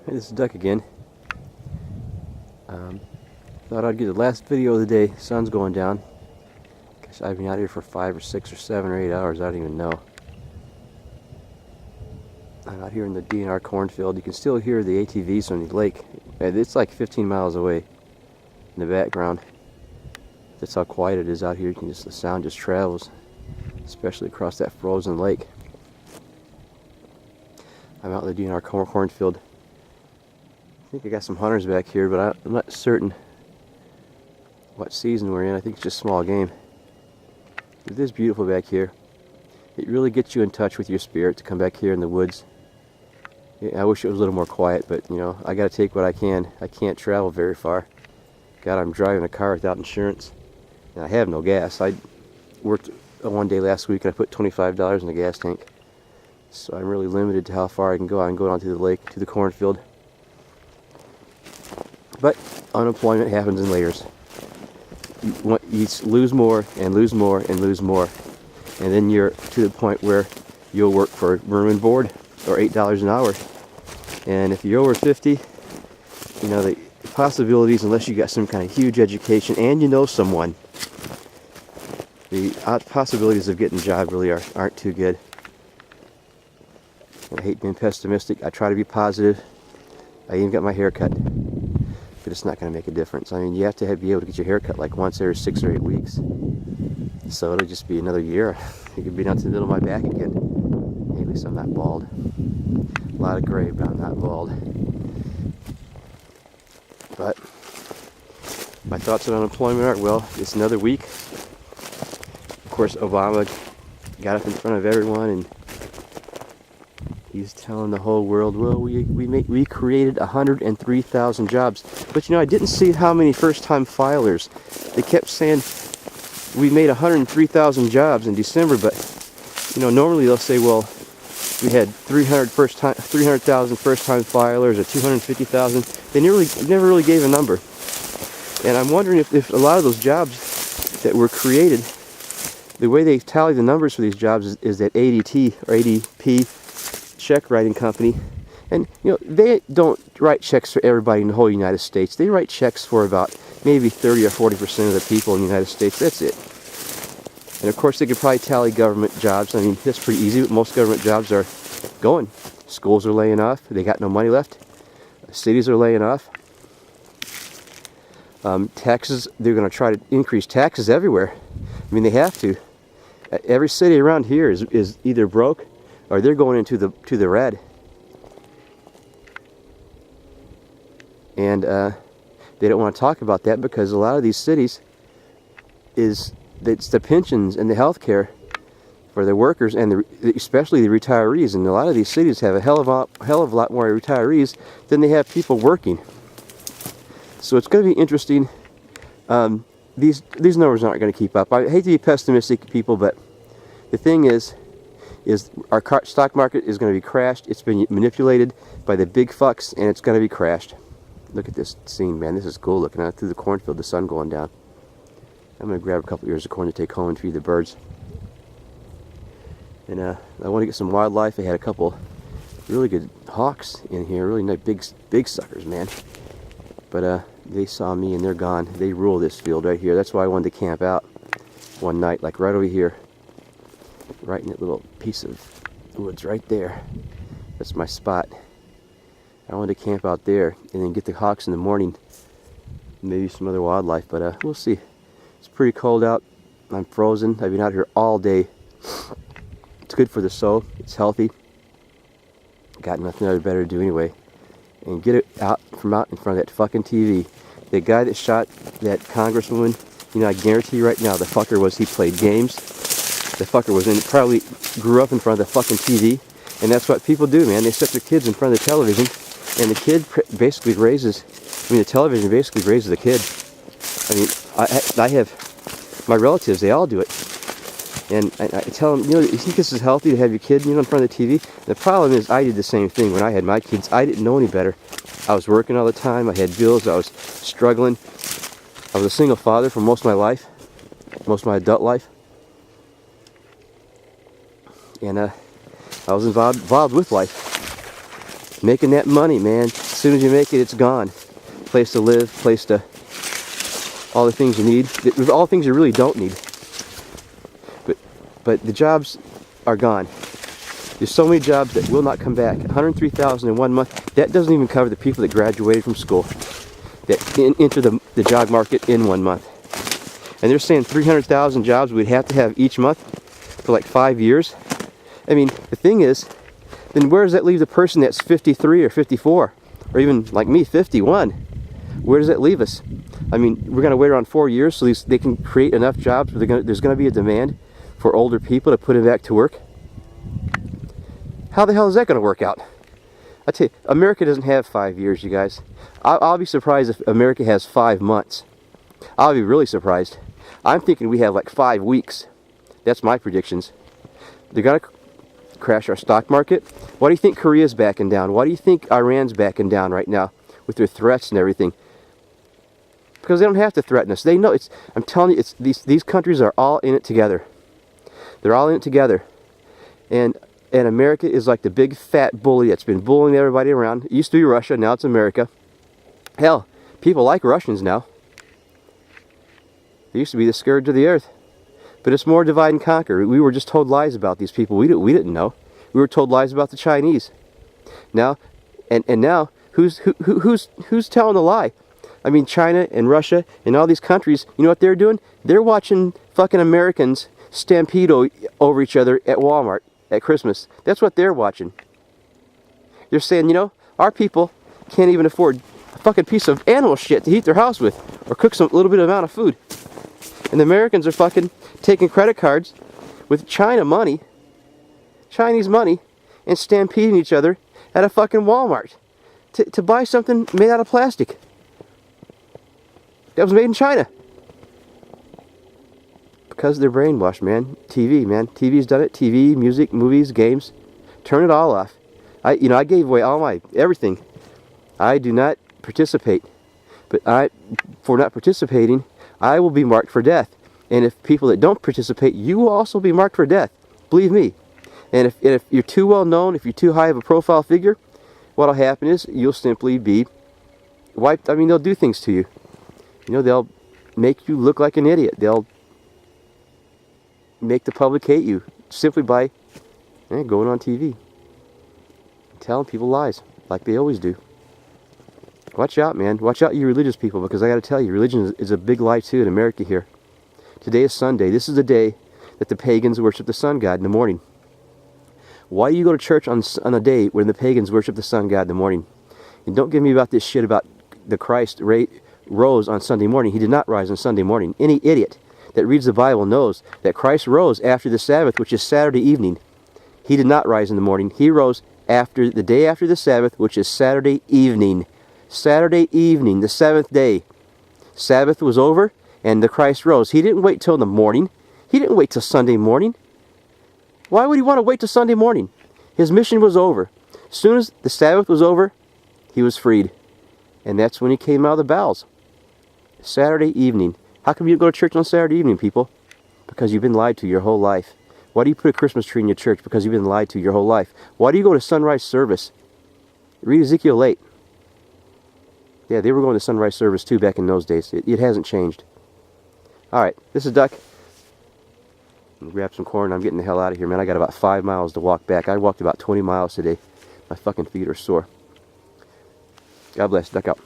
Hey, this is Duck again. Thought I'd get the last video of the day. Sun's going down. Guess I've been out here for 5 or 6 or 7 or 8 hours. I don't even know. I'm out here in the DNR cornfield. You can still hear the ATVs on the lake. It's like 15 miles away in the background. That's how quiet it is out here. You can just, the sound just travels, especially across that frozen lake. I'm out in the DNR cornfield. I think I got some hunters back here, but I'm not certain what season we're in. I think it's just small game. It is beautiful back here. It really gets you in touch with your spirit to come back here in the woods. I wish it was a little more quiet, but you know, I got to take what I can. I can't travel very far. God, I'm driving a car without insurance, and I have no gas. I worked one day last week and I put $25 in the gas tank, so I'm really limited to how far I can go. I can go down to the lake, to the cornfield. But unemployment happens in layers. You lose more and lose more and lose more, and then you're to the point where you'll work for room and board or $8 an hour. And if you're over 50, you know, the possibilities, unless you got some kind of huge education and you know someone, the possibilities of getting a job really aren't too good. And I hate being pessimistic. I try to be positive. I even got my hair cut, but it's not going to make a difference. I mean, you have to be able to get your hair cut like once every 6 or 8 weeks. So it'll just be another year. It could be down to the middle of my back again. At least I'm not bald. A lot of gray, but I'm not bald. But my thoughts on unemployment are, well, it's another week. Of course, Obama got up in front of everyone and he's telling the whole world, well, we created 103,000 jobs. But you know, I didn't see how many first-time filers. They kept saying we made 103,000 jobs in December, but you know, normally they'll say, well, we had 300,000 first-time filers or 250,000. They never really gave a number. And I'm wondering if a lot of those jobs that were created, the way they tally the numbers for these jobs is that ADT or ADP check writing company. And you know, they don't write checks for everybody in the whole United States. They write checks for about maybe 30 or 40% of the people in the United States. That's it. And of course, they could probably tally government jobs. I mean, that's pretty easy, but most government jobs are going. Schools are laying off. They got no money left. Cities are laying off. Taxes, they're going to try to increase taxes everywhere. I mean, they have to. Every city around here is either broke or they're going into the red. And they don't want to talk about that because a lot of these cities it's the pensions and the health care for the workers and especially the retirees. And a lot of these cities have a hell of a lot more retirees than they have people working. So it's going to be interesting. These numbers aren't going to keep up. I hate to be pessimistic, people, but the thing is our stock market is going to be crashed. It's been manipulated by the big fucks, and it's going to be crashed. Look at this scene, man. This is cool, looking out through the cornfield, the sun going down. I'm going to grab a couple ears of corn to take home and feed the birds. And I want to get some wildlife. I had a couple really good hawks in here, really nice big suckers, man. But they saw me and they're gone. They rule this field right here. That's why I wanted to camp out one night, like right over here, right in that little piece of woods right there. That's my spot. I wanted to camp out there and then get the hawks in the morning, maybe some other wildlife, but we'll see. It's pretty cold out. I'm frozen. I've been out here all day. It's good for the soul. It's healthy. Got nothing better to do anyway. And get it out in front of that fucking TV. The guy that shot that congresswoman, you know, I guarantee you right now, the fucker he played games. The fucker probably grew up in front of the fucking TV. And that's what people do, man. They set their kids in front of the television. And the kid basically the television basically raises the kid. I mean, I have my relatives, they all do it. And I tell them, you know, you think this is healthy to have your kid, you know, in front of the TV? The problem is, I did the same thing when I had my kids. I didn't know any better. I was working all the time. I had bills. I was struggling. I was a single father for most of my life, most of my adult life. And I was involved with life. Making that money, man. As soon as you make it, it's gone. Place to live, place to... all the things you need. All the things you really don't need. But the jobs are gone. There's so many jobs that will not come back. 103,000 in 1 month. That doesn't even cover the people that graduated from school, that enter the job market in 1 month. And they're saying 300,000 jobs we'd have to have each month for like 5 years. I mean, the thing is, then where does that leave the person that's 53 or 54, or even like me, 51? Where does that leave us? I mean, we're going to wait around 4 years so they can create enough jobs where there's going to be a demand for older people to put them back to work. How the hell is that going to work out? I tell you, America doesn't have 5 years, you guys. I'll be surprised if America has 5 months. I'll be really surprised. I'm thinking we have like 5 weeks. That's my predictions. They're going to crash our stock market. Why do you think Korea's backing down? Why do you think Iran's backing down right now with their threats and everything? Because they don't have to threaten us. They know it's. I'm telling you, it's these countries are all in it together. They're all in it together, and America is like the big fat bully that's been bullying everybody around. It used to be Russia, now it's America. Hell, people like Russians now. They used to be the scourge of the earth. But it's more divide and conquer. We were just told lies about these people. We didn't know. We were told lies about the Chinese. Now, and now, who's telling the lie? I mean, China and Russia and all these countries, you know what they're doing? They're watching fucking Americans stampede over each other at Walmart at Christmas. That's what they're watching. They're saying, you know, our people can't even afford a fucking piece of animal shit to heat their house with or cook some little bit amount of food. And the Americans are fucking taking credit cards with Chinese money, and stampeding each other at a fucking Walmart to buy something made out of plastic that was made in China. Because they're brainwashed, man. TV, man. TV's done it. TV, music, movies, games. Turn it all off. I gave away all my everything. I do not participate. But for not participating, I will be marked for death. And if people that don't participate, you will also be marked for death. Believe me. And if you're too well known, if you're too high of a profile figure, what'll happen is you'll simply be wiped. I mean, they'll do things to you. You know, they'll make you look like an idiot. They'll make the public hate you simply by going on TV, telling people lies like they always do. Watch out, man. Watch out, you religious people, because I got to tell you, religion is a big lie too in America here. Today is Sunday. This is the day that the pagans worship the sun god in the morning. Why do you go to church on a day when the pagans worship the sun god in the morning? And don't give me about this shit about the Christ rose on Sunday morning. He did not rise on Sunday morning. Any idiot that reads the Bible knows that Christ rose after the Sabbath, which is Saturday evening. He did not rise in the morning. He rose after the day after the Sabbath, which is Saturday evening. Saturday evening, the 7th day. Sabbath was over, and the Christ rose. He didn't wait till the morning. He didn't wait till Sunday morning. Why would he want to wait till Sunday morning? His mission was over. As soon as the Sabbath was over, he was freed. And that's when he came out of the bowels. Saturday evening. How come you go to church on Saturday evening, people? Because you've been lied to your whole life. Why do you put a Christmas tree in your church? Because you've been lied to your whole life. Why do you go to sunrise service? Read Ezekiel 8. Yeah, they were going to sunrise service too back in those days. It hasn't changed. Alright, this is Duck. Grab some corn. I'm getting the hell out of here, man. I got about 5 miles to walk back. I walked about 20 miles today. My fucking feet are sore. God bless. Duck out.